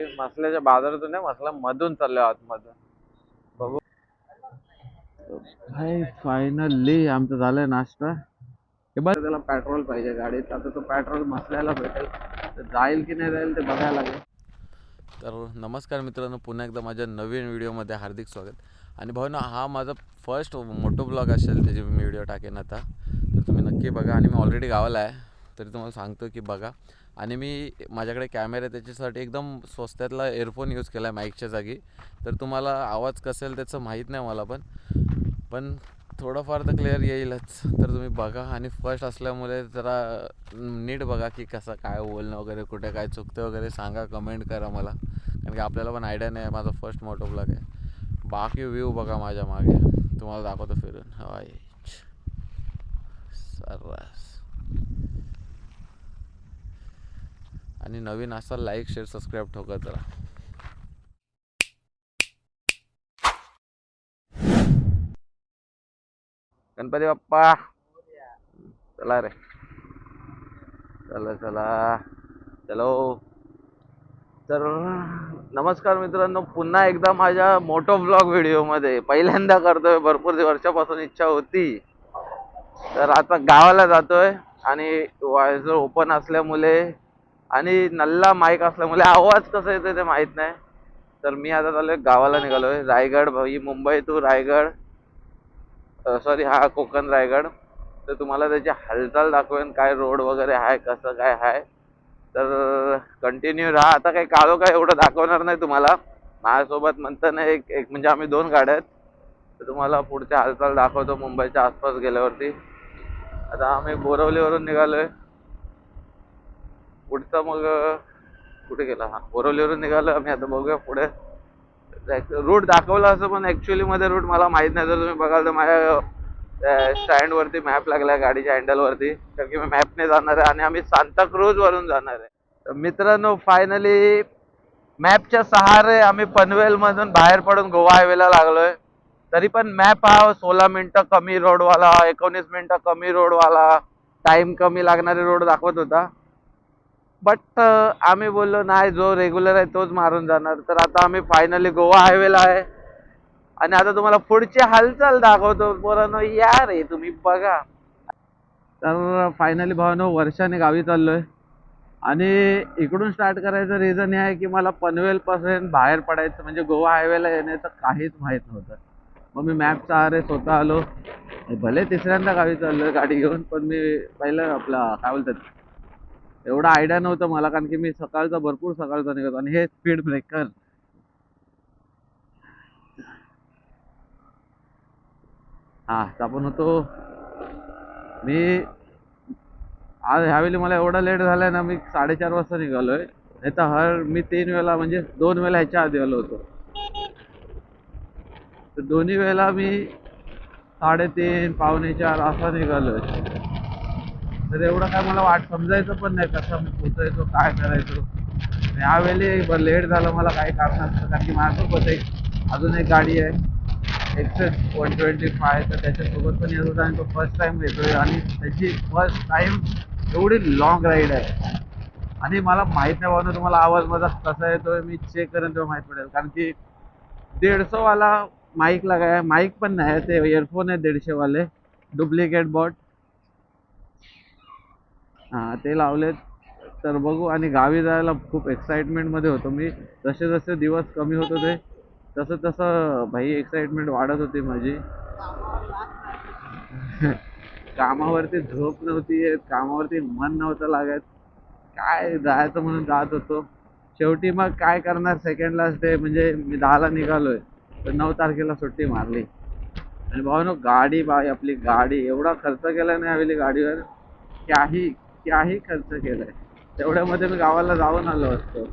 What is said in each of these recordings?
मसल्याच्या बाजारातून नाही, मसला मधून चाललोय आतमधून. बघू. हाय, फायनली आमचं झालंय नाश्ता. हे बघ, त्याला पेट्रोल पाहिजे गाडीत. आता तो पेट्रोल मसल्याला भेटेल तर जाईल की नाही जाईल ते बघायला लागेल. तर नमस्कार मित्रांनो, पुन्हा एकदा माझ्या नवीन व्हिडिओमध्ये हार्दिक स्वागत. आणि भाऊ ना, हा माझा फर्स्ट मोटो ब्लॉग असेल, त्याची मी व्हिडिओ टाकेन आता. तर तुम्ही नक्की बघा. आणि मी ऑलरेडी गावाला आहे तरी तुम्हाला सांगतो की बघा. आणि मी माझ्याकडे कॅमेरा आहे, त्याच्यासाठी एकदम स्वस्तातला एअरफोन यूज केला आहे माईकच्या जागी. तर तुम्हाला आवाज कसा येईल त्याचं माहीत नाही मला, पण थोडंफार तर क्लिअर येईलच. तर तुम्ही बघा. आणि फर्स्ट असल्यामुळे जरा नीट बघा की कसं काय बोलणं वगैरे, कुठे काय चुकतं वगैरे सांगा, कमेंट करा मला, कारण की आपल्याला पण आयडिया नाही आहे. माझा फर्स्ट मोटो ब्लॉग आहे. बाकी व्ह्यू बघा माझ्या मागे, तुम्हाला दाखवतो फिरून. हाय सर्रास. आणि नवीन असाल लाईक शेअर सबस्क्राईब ठोकत राहा. गणपती बाप्पा, चला रे, चला चला चलो. तर नमस्कार मित्रांनो, पुन्हा एकदा माझ्या मोटो ब्लॉग व्हिडिओमध्ये पहिल्यांदा करतोय. भरपूर वर्षापासून इच्छा होती. तर आता गावाला जातोय आणि वायझर ओपन असल्यामुळे आणि नल्ला माईक असल्यामुळे आवाज कसा येतोय ते माहित नाही. तर मी आता चाललोय गावाला, निघालोय. रायगड, भाई मुंबई टू रायगड, सॉरी हा कोकण रायगड. तर तुम्हाला त्याची हालचाल दाखवेन, काय रोड वगैरे आहे, कसं काय आहे. तर कंटिन्यू राहा. आता काही काळो काय एवढं दाखवणार नाही तुम्हाला. माझ्यासोबत म्हणताना एक एक म्हणजे आम्ही दोन गाड्या आहेत. तर तुम्हाला पुढच्या हालचाल दाखवतो मुंबईच्या आसपास गेल्यावरती. आता आम्ही बोरवलीवरून निघालोय. पुढचं मग कुठे गेला, हा बोरवलीवरून निघालो आम्ही. आता बघूया पुढे रूट दाखवला असं, पण ऍक्च्युअली मध्ये रूट मला माहित नाही. जर तुम्ही बघाल तर माझ्या स्टँड वरती मॅप लागलाय गाडीच्या हँडल वरती, कारण की मी मॅपने जाणार आहे आणि आम्ही सांताक्रूज वरून जाणार आहे. तर मित्रांनो, फायनली मॅपच्या सहारे आम्ही पनवेल मधून बाहेर पडून गोवा हायवेला लागलोय. तरी पण मॅप हा 16 मिनिटं कमी रोडवाला, 19 मिनिटं कमी रोडवाला, टाइम कमी लागणारे रोड दाखवत होता. बट आम्ही बोललो नाही, जो रेग्युलर आहे तोच मारून जाणार. तर आता आम्ही फायनली गोवा हायवेला आहे आणि आता तुम्हाला पुढची हालचाल दाखवतो. पोरांनो या रे, तुम्ही बघा. तर फायनली भावानो, वर्षाने गावी चाललोय. आणि इकडून स्टार्ट करायचं रिझन हे आहे की मला पनवेल पासून बाहेर पडायचं म्हणजे गोवा हायवेला येण्याचं काहीच माहित नव्हतं. मग मी मॅपचा आरे स्वतः आलो. भले तिसऱ्यांदा गावी चाललोय गाडी घेऊन, पण मी पहिलं आपला काय बोलतात एवढा आयडिया नव्हतं मला, कारण की मी भरपूर सकाळचा निघतो. आणि हे स्पीड ब्रेकर, हा आपण होतो. मी आज ह्यावेळी मला एवढा लेट झालाय ना, मी 4:30 वाजता निघालोय. नाही तर मी 3 वेळा म्हणजे 2 वेळा ह्याच्या आधी आलो होतो. तर दोन्ही वेळेला मी 3:30 4:45 असा निघालोय. तर एवढं काय मला समजायचं पण नाही कसं मी पोचायचो, काय करायचो. यावेळी लेट झालं मला काही कारण असतं, कारण की माझ्यासोबत अजून एक गाडी आहे एक्सेस 125. तर त्याच्यासोबत पण येत होता आणि तो फर्स्ट टाइम येतोय आणि त्याची फर्स्ट टाइम एवढी लॉंग राईड आहे. आणि मला माहित नाही बाबा तुम्हाला आवाज माझा कसा येतोय, मी चेक करेन तेव्हा माहित पडेल. कारण की 150 वाला माईक लगाय, माईक पण नाही, ते इयरफोन आहे 150 वाले डुप्लिकेट बॉट. हा ते लावलेत. तर बघू. आणि गावी जायला खूप एक्साइटमेंट मध्ये होतो मी. जसे जसे दिवस कमी होत होते तसं तसं भाई एक्साइटमेंट वाढत होती माझी. कामावरती झोप नव्हती येत, कामावरती मन नव्हतं लागत. काय जायचं म्हणून जात होतो. शेवटी मग काय करणार, सेकंड लास्ट डे म्हणजे मी 10ला निघालोय तर 9 तारखेला सुट्टी मारली. आणि भावानो, गाडी आपली गाडी एवढा खर्च केला नाही हवेली गाडीवर, काही काही खर्च केलाय. तेवढ्यामध्ये मी गावाला जाऊन आलो असतो.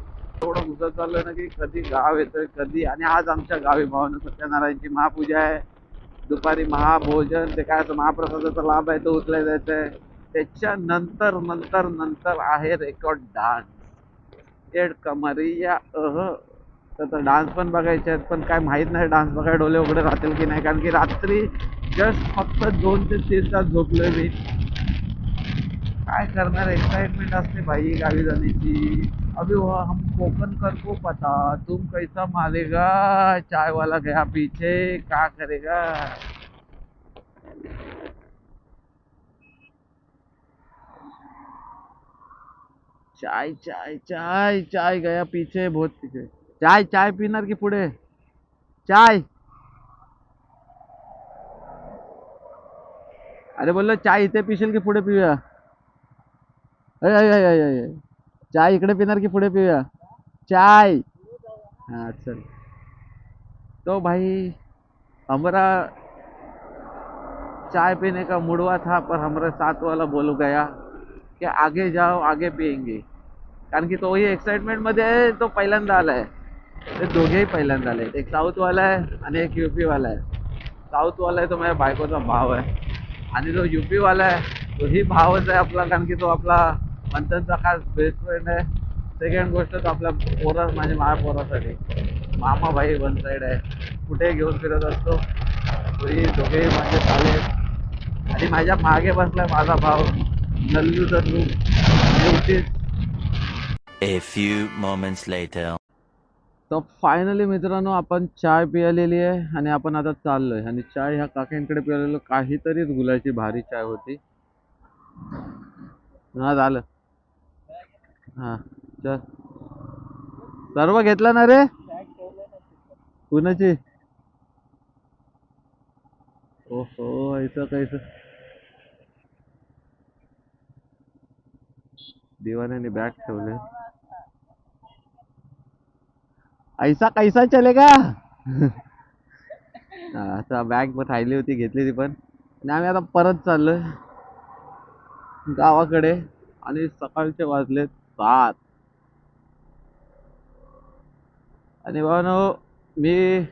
एवढं घुसत चाललोय ना की कधी गाव येतोय कधी. आणि आज आमच्या गावी भावानो सत्यनारायणची महापूजा आहे. दुपारी महाभोजन, ते काय महाप्रसादाचा लाभ आहे तो उचलाय जायचा आहे. त्याच्यानंतर नंतर नंतर आहे रेकॉर्ड डान्स, एड कमरिया तर डान्स पण बघायचे आहेत. पण काय माहित नाही डान्स बघायला डोले उघडे राहतील की नाही, कारण की रात्री जस्ट फक्त 2 ते 3 तास झोपलोय मी. काय करणार, एक्साइटमेंट असते भाई गावी जाण्याची. अभी वह हम कोकणकर को पता, तुम कैसा मारेगा, चाय वाला गया पीछे, क्या करेगा। चाय चाय चाय चाय गया पीछे, बहुत पीछे। चाय चाय पिणार की पुढे चाय, अरे बोललो चाय इथे पिशील की पुढे पिऊया। अय अय अय अय अय. चाय इकडे पिणार की पुढे पिऊया चाय। हाँ चल। तो भाई हमारा चाय पीने का मूड हुआ था, पर हमारे साथ वाला बोल गया की आगे जाओ आगे पियेंगे, कारण की तोही एक्साइटमेंट मध्ये आहे, तो पहिल्यांदा आलाय। ते दोघेही पहिल्यांदा आले, एक साऊथ वाला आहे आणि एक यूपी वाला आहे। साऊथ वाला आहे तो माझ्या बायकोचा भाव आहे, आणि जो यूपी वाला आहे तोही भावच आहे आपला, कारण की तो आपला मंथनचा खास बेस्ट फ्रेंड आहे। सेकंड गोष्ट तो आपल्या म्हणजे माझ्या पोरासाठी मामा भाई वन साईड आहे, कुठे घेऊन फिरत असतो। तोही दोघेही माझे चाले, आणि माझ्या मागे बसलाय माझा भाव नल्लू जल्लू न्यूटीस। A few moments later. तर फायनली मित्रांनो आपण चाय पिलेली आहे आणि आपण आता चाललोय, आणि चाय ह्या काकांकडे पिलेलो काहीतरीच गुलाची भारी चाय होती। हा झालं, हा चल। सर्व घेतला ना रे, कुणाची? ओहो ऐसा कैसा दिवाण्याने बॅग ठेवले, ऐसा कैसा चलेगा। आता बॅग पण राहिली होती, घेतली ती पण, आणि आम्ही आता परत चाललोय गावाकडे, आणि सकाळचे वाजलेत 7। आणि भावानो मी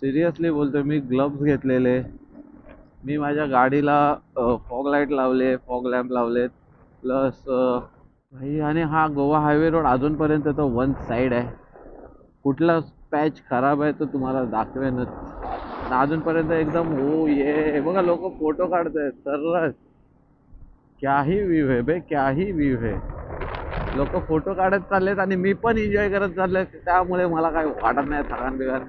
सिरियसली बोलतोय, मी ग्लव्स घेतलेले, मी माझ्या गाडीला फॉग लाईट लावले, फॉग लॅम्प लावलेत, प्लस भाई, आणि हा गोवा हायवे रोड अजूनपर्यंत तो वन साईड आहे, कुठला पॅच खराब आहे तो तुम्हाला दाखवेनच, अजूनपर्यंत एकदम हो ये बघा, लोक फोटो काढतायत सर्रास, क्या ही व्ह्यू है बे, क्या ही व्ह्यू है। लोक फोटो काढत चाललेत आणि मी पण एन्जॉय करत चाललोय, त्यामुळे मला काय वाटत नाही थकान बिगान।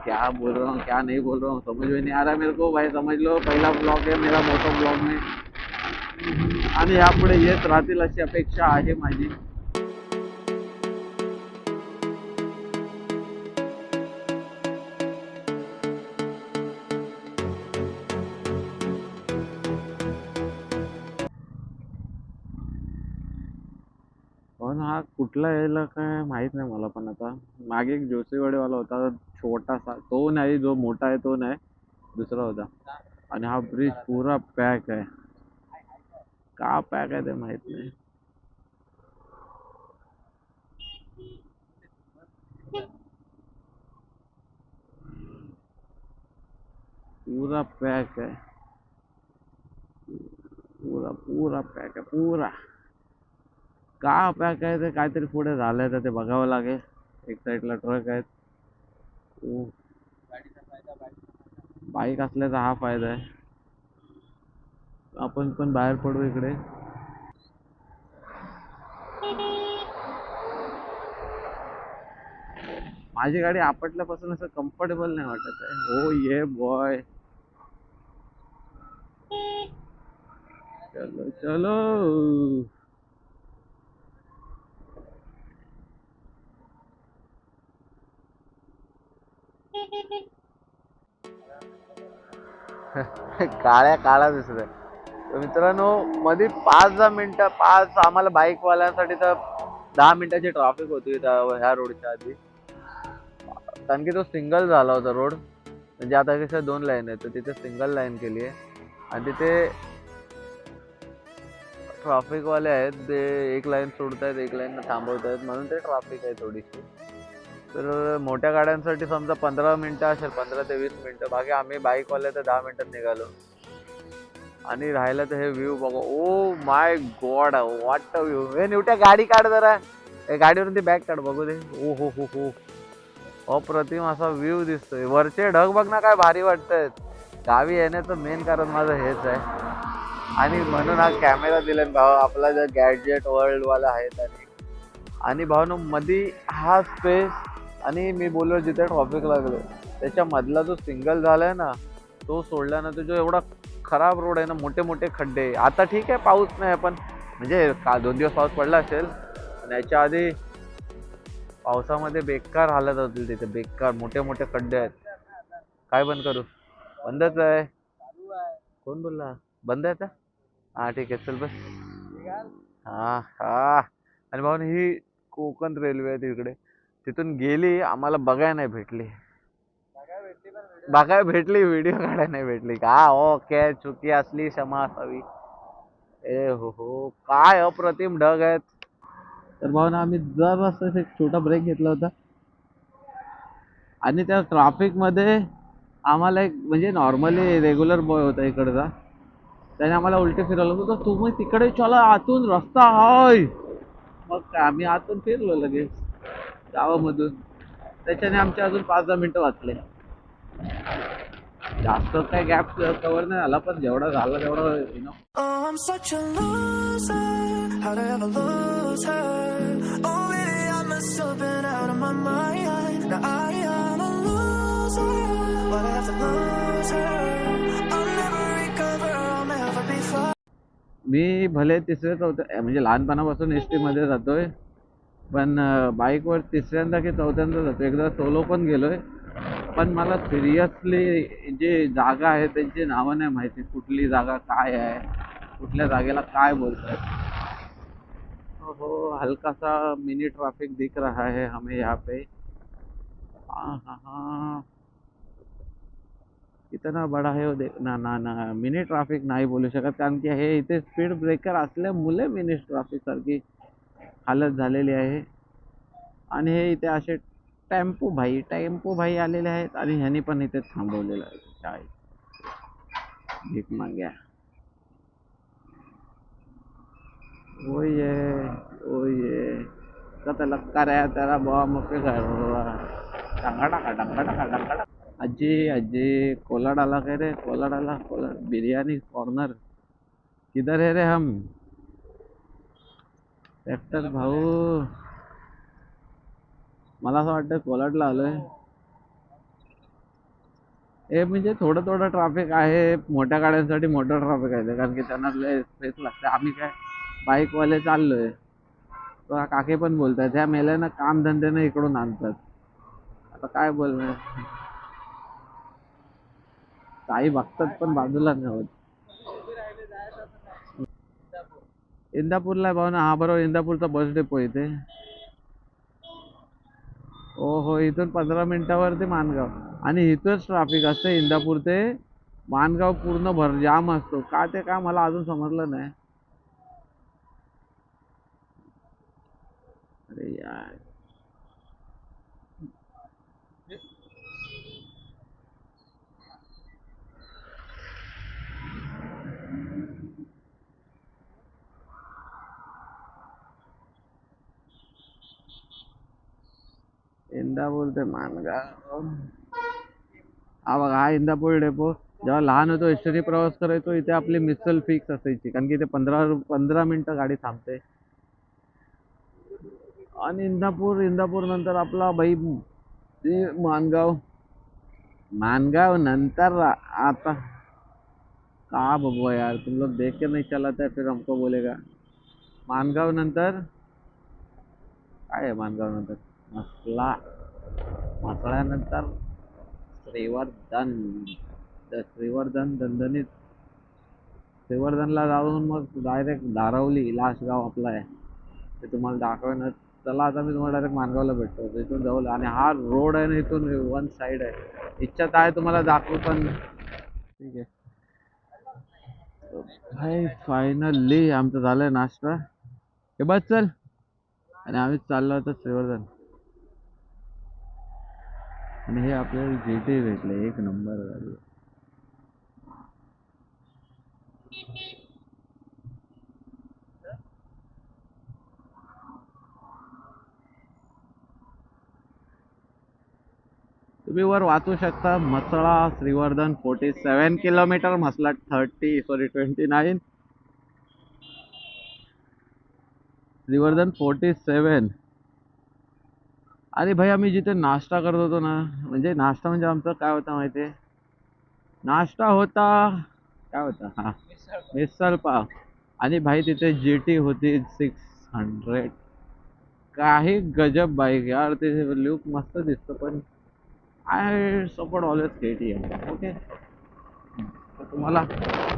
क्या बोल रहा हूँ क्या नहीं बोल रहा हूँ समझ में नहीं आ रहा मेरे को भाई, समझ लो पहिला ब्लॉग आहे मेरा मोठा ब्लॉग में, आणि यापुढे येत राहतील अशी अपेक्षा आहे माझी। पण हा कुठला यायला काय माहित नाही मला, पण आता मागे एक जोशीवाडेवाला होता छोटासा, तो नाही, जो मोठा आहे तो नाही, दुसरा होता। आणि हा ब्रिज पूरा पॅक आहे, का पॅक आहे ते माहित नाही। पूरा पॅक आहे, पूरा पूरा पॅक आहे पूरा। का पॅक आहे ते काहीतरी पुढे झालंय तर ते बघावं लागेल। एक साईडला ट्रक आहेत, बाईक असल्याचा हा फायदा आहे, आपण पण बाहेर पडू इकडे। माझी गाडी आपटल्यापासून असं कम्फर्टेबल नाही वाटत आहे। हो ये बॉय, चलो चलो। काळ्या काळा दिसत आहे। तर मित्रांनो मध्ये 5-10 मिनिटं, आम्हाला बाईकवाल्यांसाठी तर 10 मिनिटाची ट्रॅफिक होती ह्या रोडच्या आधी, कारण की तो सिंगल झाला होता रोड, म्हणजे आता कसं 2 लाईन आहेत, तर तिथे सिंगल लाईन केली आहे, आणि तिथे ट्रॅफिक वाले आहेत, ते एक लाईन सोडतायत एक लाईन थांबवतायत, म्हणून ते ट्रॅफिक आहे थोडीशी। तर मोठ्या गाड्यांसाठी समजा 15 मिनिटं असेल, 15 ते 20 मिनिटं, बाकी आम्ही बाईकवाले तर 10 मिनिटात निघालो। आणि राहिलं तर हे व्ह्यू बघा, oh my God what a view. हे निवट्या गाडी काढ जरा, गाडीवरून ती बॅग काढ बघू दे। ओ हो हो हो, अप्रतिम असा व्ह्यू दिसतोय, वरचे ढग बघ ना काय भारी वाटतायत। गावी येण्याचं मेन कारण माझं हेच आहे, आणि म्हणून हा कॅमेरा दिलाय भाऊ, आपला जो गॅडजेट वर्ल्ड वाला आहे त्याने, आणि भावनो मधी हा स्पेस आणि मी बोललो जिथे ट्रॉफिक लागले त्याच्या मधला जो सिंगल झालाय ना तो सोडल्यानंतर जो एवढा खराब रोड आहे ना, मोठे मोठे खड्डे. आता ठीक आहे पाऊस नाही पण म्हणजे का 2 दिवस पाऊस पडला असेल पण याच्या आधी पावसामध्ये बेकार हालत होतील तिथे, बेकार मोठे मोठे खड्डे आहेत. काय बंद करू? बंदच आहे. कोण बोलला बंद आहे आता? हा ठीक आहे चल बस. हा हा. आणि भाऊ ही कोकण रेल्वे आहे तिकडे, तिथून गेली आम्हाला बघायला नाही भेटली. बघायला भेटली व्हिडिओ काढायला नाही भेटली का? ओके चुकी असली क्षमा असावी. ए हो काय अप्रतिम ढग आहेत. तर भाऊ आम्ही जर एक छोटा ब्रेक घेतला होता आणि त्या ट्रॅफिक मध्ये आम्हाला एक म्हणजे नॉर्मली रेग्युलर बॉय होता इकडचा, त्याने आम्हाला उलटे फिरवलं होतं. तुम्ही तिकडे चला आतून रस्ता हाय. मग काय आम्ही आतून फिरलो लगेच गावामधून. त्याच्याने आमचे अजून 5-10 मिनिटं वाचले. जास्त काय गॅप कव्हर नाही झाला पण जेवढा झाला तेवढा enough. Oh, I'm such a loser. How'd I ever lose her? Oh, baby, I must have been out of my mind. Now I am a loser. Why'd I have to lose her? I'll never recover. I'll never be fine. मी भले तिसऱ्या चौथ्या म्हणजे लहानपणापासून S टीमध्ये जातोय पण बाईकवर तिसऱ्यांदा की चौथ्यांदा जातो. एकदा सोलो पण गेलोय पण मला सिरियसली जे जागा आहे त्यांची नावं नाही माहिती. कुठली जागा काय आहे, कुठल्या जागेला काय बोलतात. हो हल्का सा मिनी ट्रैफिक दिख रहा है हमें यहाँ पे. हाँ हाँ हाँ कितना बडा आहे हो देख ना ना ना. मिनी ट्रॅफिक नाही बोलू शकत कारण की हे इथे स्पीड ब्रेकर असल्यामुळे मिनी ट्रॅफिक सारखी हालत झालेली आहे. आणि हे इथे असे टेम्पो भाई आलेले आहेत आणि ह्यानी पण इथे थांबवलेलं आहे. काय भीक माग्या. ओये कता लगता रहा तेरा बॉम्ब पे घर डंगा डंगा डंगा डंगा डंगा डंगा. आजी आजी कोला डाला काय रे? कोला डाला कोला बिर्याणी कॉर्नर. किधर है रे हम? ट्रॅक्टर भाऊ मला असं वाटतं कोलाडला आलोय. हे म्हणजे थोडं थोडं ट्रॅफिक आहे. मोठ्या गाड्यांसाठी मोठं ट्रॅफिक आहे कारण की त्यांना लय स्पेस लागते. आम्ही काय बाईकवाले चाललोय. तर काके पण बोलतात ह्या मेल्यानं काम धंद्यानं इकडून आणतात. आता काय बोलणार. काही बघतात पण बाजूला नाही होत. इंदापूरला भाऊ ना. हा बरोबर इंदापूरचा बस डेपो इथे. हो इथून 15 मिनिटावरती माणगाव आणि इथंच ट्रॅफिक असतं. इंदापूर ते माणगाव पूर्ण भर जाम असतो. का ते काय मला अजून समजलं नाही. अरे यार इंदापूर ते माणगाव. हा बघा हा इंदापूर डेपो. जेव्हा लहान होतो एसटीने प्रवास करायचो इथे आपली मिसल फिक्स असायची कारण की इथे 15 मिनिटं गाडी थांबते. आणि इंदापूर नंतर आपला भाई ते मानगाव नंतर आता का बघू यार तुम लोग देख के नहीं चलाते है फिर हमको बोलेगा. मानगाव नंतर काय आहे? मानगाव नंतर मसळ्यानंतर श्रीवर्धन. त्या श्रीवर्धन दणदणीत श्रीवर्धनला जाऊन मग डायरेक्ट धारावली लास्ट गाव आपलं आहे ते तुम्हाला दाखवणार. चला आता मी तुम्हाला डायरेक्ट मानगावला भेटतो. इथून जाऊ आणि हा रोड आहे ना इथून वन साइड आहे. इच्छा तर आहे तुम्हाला दाखवू पण ठीक आहे. भाई फायनली आमचं झालंय नाश्ता. हे बस चल. आणि आम्ही चाललो होतो श्रीवर्धन आणि हे आपल्याला GT भेटले. एक नंबर गाडी. तुम्ही वर वाचू शकता मसळा श्रीवर्धन 47 किलोमीटर. मसला 29. श्रीवर्धन 47. अरे भाई आम्ही जिथे नाश्ता करत होतो ना, म्हणजे नाश्ता म्हणजे आमचं काय होता माहिती आहे, नाश्ता होता, काय होता, हा मिसळ पाव. आणि भाई तिथे GT होती 600. काही गजब बाईक यार, ते लुक मस्त दिसतं, पण I support always KTM. Okay, तर तुम्हाला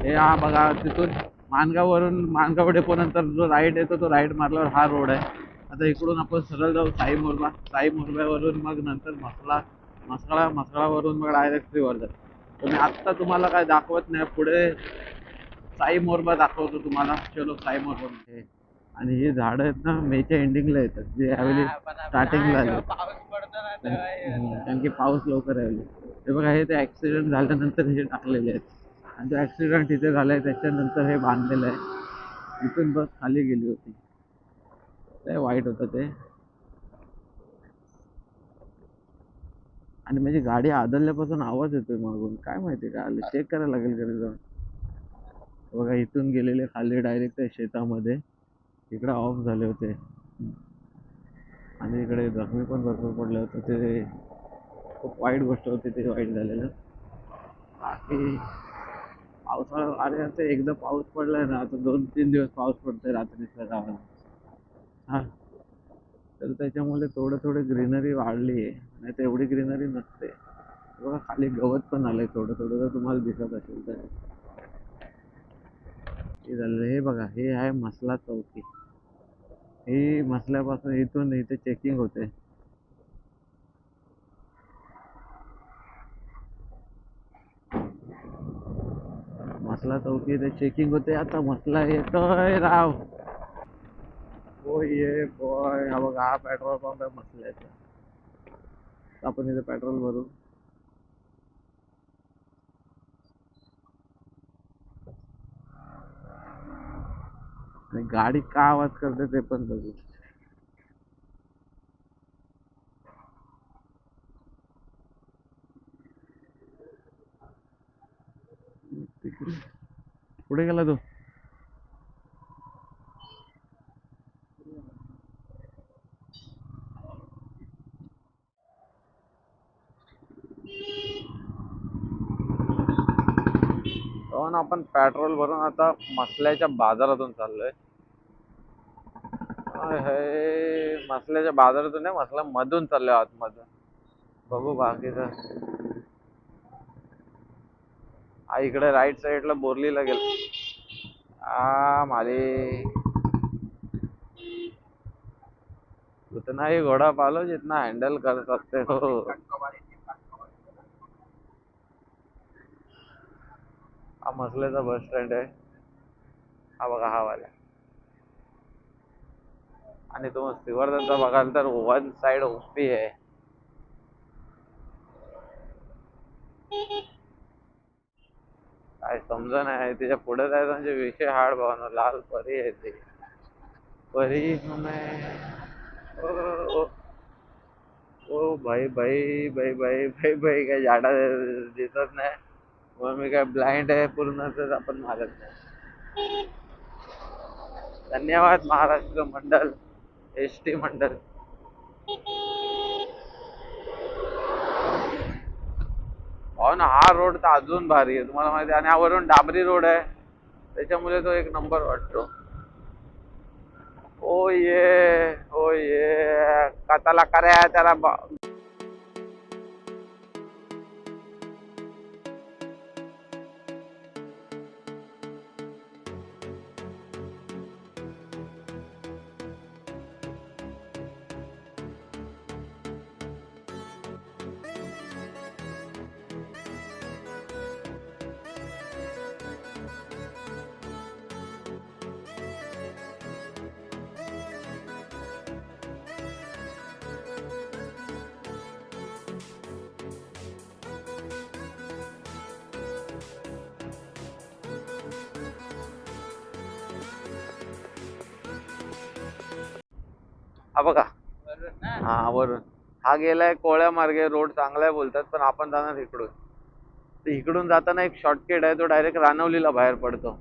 हे हा बघा, तिथून माणगाववरून माणगाव डेपो नंतर जो राईट येतो तो राईट मारल्यावर हा रोड आहे. आता इकडून आपण सरळ जाऊ साई मोरबा, साई मोरब्यावरून मग नंतर मसळावरून मग डायरेक्ट श्रीवर्धन. तर मी आत्ता तुम्हाला काय दाखवत नाही, पुढे साई मोरबा दाखवतो तुम्हाला. चलो साई मोरबा. आणि ही झाडं आहेत ना मेच्या एंडिंगला येतात, जे यावेळी स्टार्टिंगला आले, कारण की पाऊस लवकर यावेळी. हे बघा, हे ते ॲक्सिडेंट झाल्यानंतर हे टाकलेले आहेत. आणि तो ॲक्सिडेंट तिथे झालाय त्याच्यानंतर हे बांधलेलं आहे. इथून बस खाली गेली होती, लय वाईट होतं ते. आणि म्हणजे गाडी आदलल्यापासून आवाज येतोय मागून, काय माहिती काय आलं, चेक करायला लागेल घरी जाऊन. बघा इथून गेलेले खाली डायरेक्ट शेतामध्ये, इकडे ऑफ झाले होते. आणि इकडे जखमी पण भरपूर पडले होते. ते खूप वाईट गोष्ट होती, ते वाईट झालेलं. बाकी पावसाळा, अरे आता एकदा पाऊस पडलाय ना, आता 2-3 दिवस पाऊस पडतोय रात्रीच्या गावाला. हा, तर त्याच्यामुळे थोडं थोडं ग्रीनरी वाढली आहे, नाही तर एवढी ग्रीनरी नसते. बघा खाली गवत पण आलंय थोडं थोडं, जर तुम्हाला दिसत असेल तर. हे झालं, हे बघा, हे आहे मसला चौकी. ही मसल्यापासून इथून इथे चेकिंग होते. मसला चौकी इथे चेकिंग होते. आता मसला येतोय राव. हो ये बॉय, हा बघा, हा पेट्रोल पंप आहे मसल्याचा. आपण इथे पेट्रोल भरू. आणि गाडी का आवाज करते ते पण बघू. पुढे गेला तो. हो ना, आपण पेट्रोल भरून आता मसल्याच्या बाजारातून चाललोय. हे मसल्याच्या बाजारातून नाही, मसला मधून चाललोय, आतमधून. बघू बाकीचं. हा इकडे राईट साईडला बोरलीला गेलो. माले उतना ही घोड़ा पालो जितना हैंडल कर सकते हो. हा मसल्याचा बस स्टँड आहे, हा बघा, हा वाला. आणि तो श्रीवर्धनचा बघाल तर वन साइड ओपी आहे. काय समजा नाही, त्याच्या पुढे जायचं म्हणजे विषय हार्ड भावना. लाल परी आहे ती, परी ओ, ओ, ओ भाई भाई भाई भाई भाई भाई, काय झाडा दिसत नाही, मग मी काय ब्लाइंड आहे पूर्ण, तर आपण मारत नाही. धन्यवाद महाराष्ट्र मंडल, ST मंडल. हो ना, हा रोड तर अजून भारी आहे, तुम्हाला माहिती आहे. आणि हा वरून डांबरी रोड आहे, त्याच्यामुळे तो एक नंबर वाटतो. ओ ये कताला कराया त्याला. हा बघा, हा वरून हा गेलाय कोळ्या मार्गे. रोड चांगला आहे बोलतात, पण आपण जाणार इकडून. तर इकडून जाताना एक शॉर्टकट आहे, तो डायरेक्ट रानवलीला बाहेर पडतो,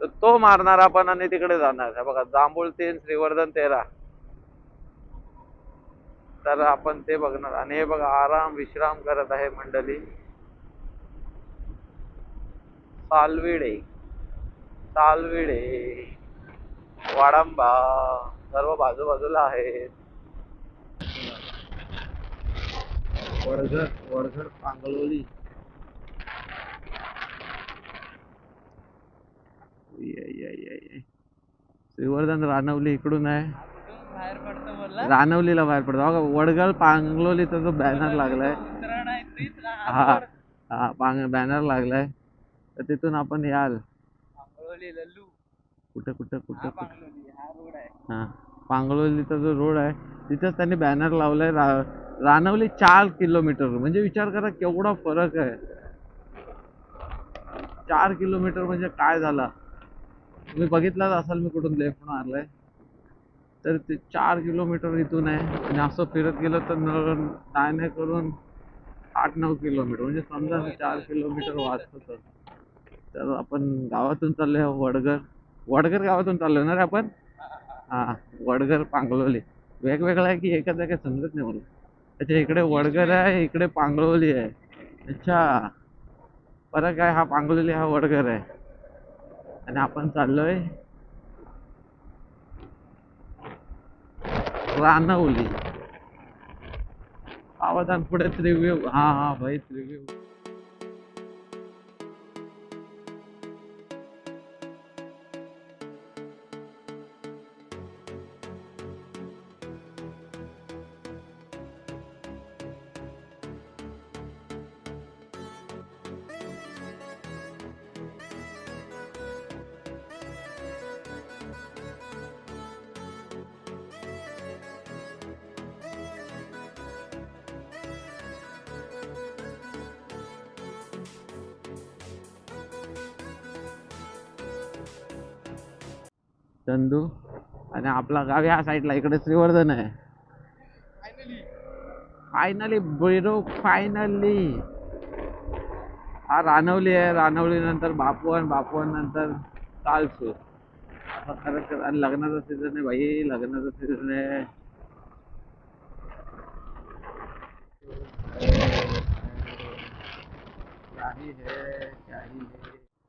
तर तो मारणार आपण आणि तिकडे जाणार. हे बघा, जांभूळ 3 श्रीवर्धन 13. तर आपण ते बघणार. आणि हे बघा आराम विश्राम करत आहे मंडळी. सालविडे सालविडे वाडंबा सर्व बाजूबाजूला आहेत. वडघर वडघर पांगलोली. श्रीवर्धन रानवली इकडून आहे. बाहेर पडतो बोलला. रानवलीला बाहेर पडतो बघा. वडगळ पांगलोलीचा जो बॅनर लागलाय. उतराण आहे तीच ना. हा हा बॅनर लागलाय. तर तिथून आपण याल. पांगलोली लल्लू. कुठे कुठे कुठे हा कुठे पांगलोली हा रोड आहे. हा पांगलोलीचा जो रोड आहे तिथेच त्यांनी बॅनर लावलाय. रानवली 4 किलोमीटर. म्हणजे विचार करा केवढा फरक आहे. 4 किलोमीटर म्हणजे काय झाला. तुम्ही बघितलाच असाल मी कुठून लेफ्ट मारलाय. तर ते 4 किलोमीटर इथून आहे. आणि असं फिरत गेलं तर नाही करून 8-9 किलोमीटर. म्हणजे समजा 4 किलोमीटर वाचतं. तर आपण गावातून चाललोय वडघर. वडघर गावातून चाललोय ना रे आपण. हा वडघर पांगलोली. वेगवेगळं आहे की एकच आहे काय समजत नाही मला. अच्छा इकडे वडघर आहे इकडे पांगलोली आहे. अच्छा फरक आहे. हा पांगलोली हा वडघर आहे. आणि आपण चाललोय रानवली. आवाजान पुढे त्रिव्यू. हा हा भाई त्रिव्यू. चंदू. आणि आपला गाव या साईडला इकडे श्रीवर्धन आहे. Finally bro finally. हा रानवली आहे. रानवली नंतर बापवन. बापवन नंतर तालसूर. असं खरंच. आणि लग्नाचा सीझन आहे भाई. लग्नाचा सीझन आहे.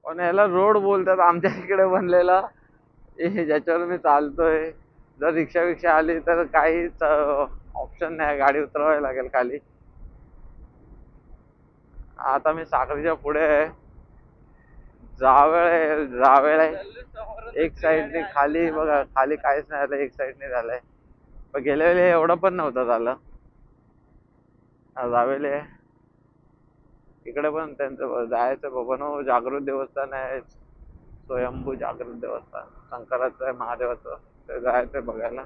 पण याला रोड बोलतात आमच्या इकडे बनलेला. ज्याच्यावर मी चालतोय. जर रिक्षा विक्षा आली तर काहीच ऑप्शन नाही. गाडी उतरवावी लागेल खाली. आता मी साखरीच्या पुढे आहे. जावेळ आहे. एक साईडने खाली बघा. खाली काहीच नाही झालं. एक साईडने झालंय. पण गेल्या वेळी एवढं पण नव्हतं झालं. जावेले आहे. इकडे पण त्यांचं जायचं बाबा. जागृत देवस्थान आहे. स्वयंभू जागृत देवस्थान शंकराचं आहे महादेवाचं. ते जायचंय बघायला.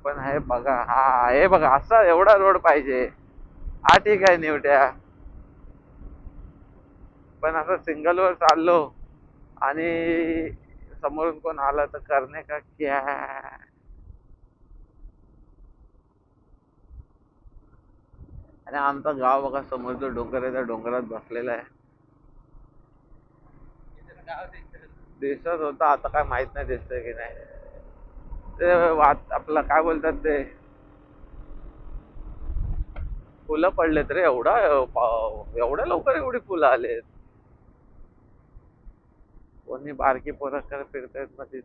पण हे बघा. हा हे बघा असा एवढा रोड पाहिजे. हा ठीक आहे निवट्या. पण असं सिंगल वर चाललो आणि समोरून कोण आला तर करणे का क्या. आणि आमचं गाव बघा. समोरचं डोंगर आहे त्या डोंगरात बसलेला आहे. दिसत होता. आता काय माहित नाही दिसतंय की नाही. ते आपलं काय बोलतात ते फुलं पडलेत रे. एवढ्या लवकर एवढी फुलं आलेत. कोणी बारकी पोरं कर फिरतायत मध्ये.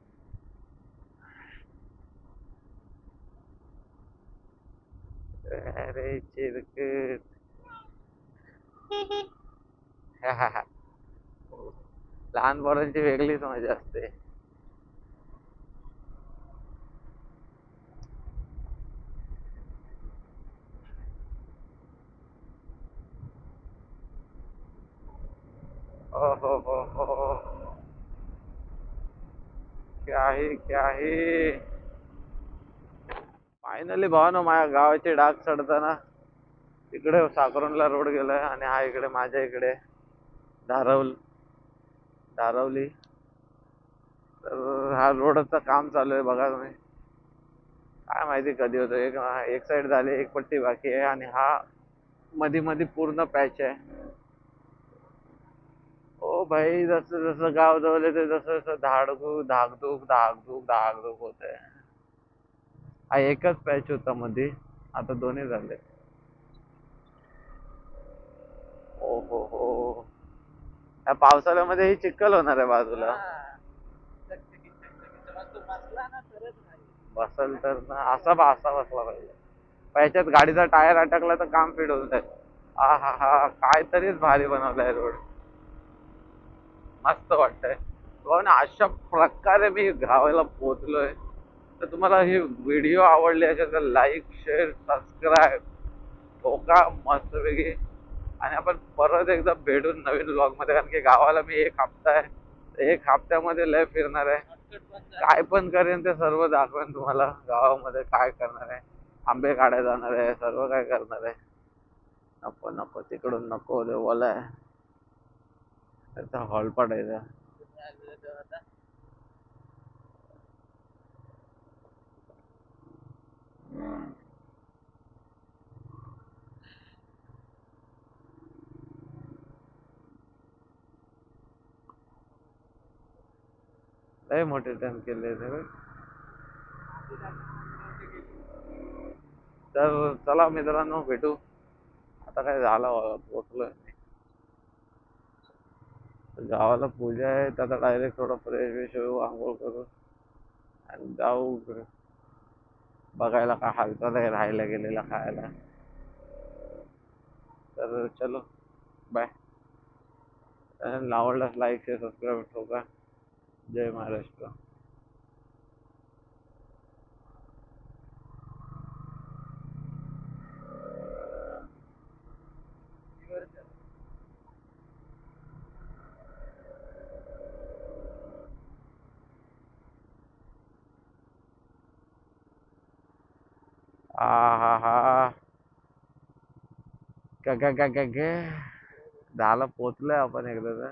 अरे चिरकट. लहान पोरांची वेगळीच मजा असते. हो. क्या है फायनली भावानो माझ्या गावाची डाग चढताना इकडे साकरोनला रोड गेलाय. आणि हा इकडे माझ्या इकडे धारवली. तर हा रोडचं काम चालू आहे बघा तुम्ही. काय माहिती कधी होतं. एक साइड झाली. एक पट्टी बाकी आहे. आणि हा मध्ये मध्ये पूर्ण पॅच आहे. ओ भाई जसं जसं गाव जवळ येते तसं तसं धाकधूक होत आहे. हा एकच पॅच होता मध्ये, आता दोन्ही झाले. ओ हो हो, या पावसाळ्यामध्ये ही चिखल होणार आहे बाजूला. चकचकीत चकचकीत मग तू बसला ना तरच नाही. बसल तर ना, असा बसला पाहिजे. त्याच्यात गाडीचा टायर अटकला तर काम फिट होत आहे. हा हा हा, काहीतरीच भारी बनवलाय रोड. मस्त वाटतंय. पण अशा प्रकारे मी गावाला पोहोचलोय. तर तुम्हाला ही व्हिडिओ आवडली असेल तर लाईक, शेअर, सबस्क्राईब ठोका मस्तपैकी. आणि आपण परत एकदा भेटून नवीन व्लॉग मध्ये, कारण की गावाला मी 1 हफ्ता आहे. 1 हफ्त्यामध्ये लय फिरणार आहे. शॉर्टकट पण काय पण करेन ते सर्व दाखवेन तुम्हाला. गावामध्ये काय करणार आहे, आंबे काढायला जाणार आहे, सर्व काय करणार आहे. नको नको, तिकडून नको, देवाला आहे त्याचा हॉल पडायचा. आता लय मोठे टर्न केले ते. तर चला मित्रांनो, भेटू. आता काय झालं, पोचलोय मी. गावाला पूजा आहे, तर आता डायरेक्ट थोडं फ्रेश वेश होऊ, आंघोळ करू आणि जाऊ बघायला काय हालचाल आहे राहायला गेलेला खायला. तर चलो, बाय. आवडल्यास लाईक, शेअर, सबस्क्राईब ठोका. जय महाराष्ट्र. आ हा हा, झालं, पोचलोय आपण एकदा.